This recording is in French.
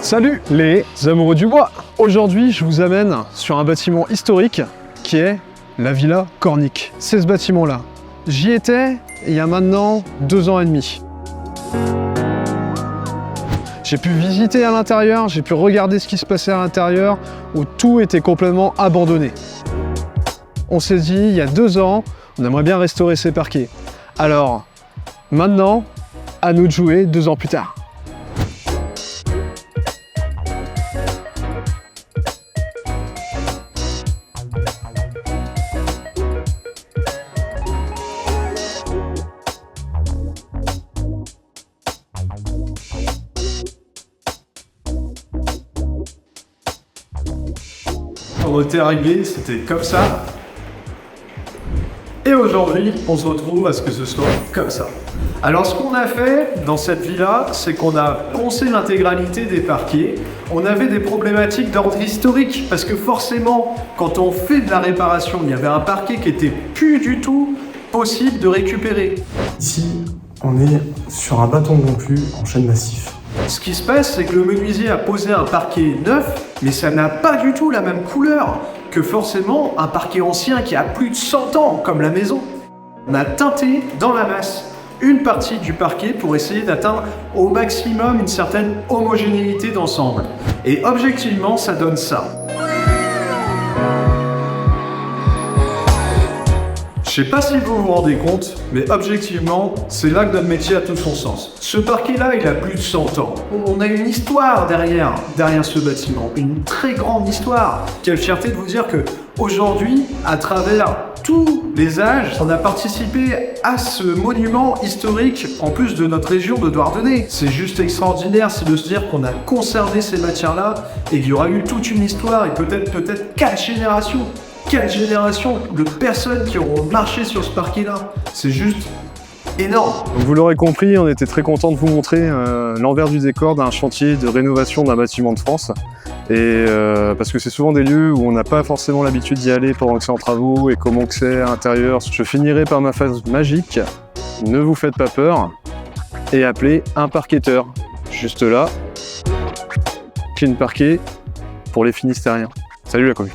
Salut les amoureux du bois! Aujourd'hui, je vous amène sur un bâtiment historique qui est la Villa Cornic. C'est ce bâtiment-là. J'y étais il y a maintenant 2 ans et demi. J'ai pu visiter à l'intérieur, j'ai pu regarder ce qui se passait à l'intérieur, où tout était complètement abandonné. On s'est dit, il y a 2 ans, on aimerait bien restaurer ces parquets. Alors, maintenant, à nous de jouer 2 ans plus tard. On était arrivé, c'était comme ça. Et aujourd'hui, on se retrouve à ce que ce soit comme ça. Alors ce qu'on a fait dans cette villa, c'est qu'on a poncé l'intégralité des parquets. On avait des problématiques d'ordre historique, parce que forcément, quand on fait de la réparation, il y avait un parquet qui était plus du tout possible de récupérer. Ici, on est sur un bâton gonflu en chêne massif. Ce qui se passe, c'est que le menuisier a posé un parquet neuf, mais ça n'a pas du tout la même couleur que forcément un parquet ancien qui a plus de 100 ans, comme la maison. On a teinté dans la masse une partie du parquet pour essayer d'atteindre au maximum une certaine homogénéité d'ensemble. Et objectivement, ça donne ça. Je sais pas si vous vous rendez compte, mais objectivement, c'est là que notre métier a tout son sens. Ce parquet-là, il a plus de 100 ans. On a une histoire derrière ce bâtiment, une très grande histoire. Quelle fierté de vous dire que aujourd'hui, à travers tous les âges, on a participé à ce monument historique, en plus de notre région de Douarnenez. C'est juste extraordinaire, c'est de se dire qu'on a conservé ces matières-là et qu'il y aura eu toute une histoire et peut-être 4 générations. 4 générations de personnes qui auront marché sur ce parquet-là. C'est juste énorme. Vous l'aurez compris, on était très content de vous montrer l'envers du décor d'un chantier de rénovation d'un bâtiment de France. Et parce que c'est souvent des lieux où on n'a pas forcément l'habitude d'y aller pendant que c'est en travaux et comment que c'est à l'intérieur. Je finirai par ma phrase magique. Ne vous faites pas peur et appelez un parquetteur. Juste là, clean parquet pour les Finistériens. Salut la commu.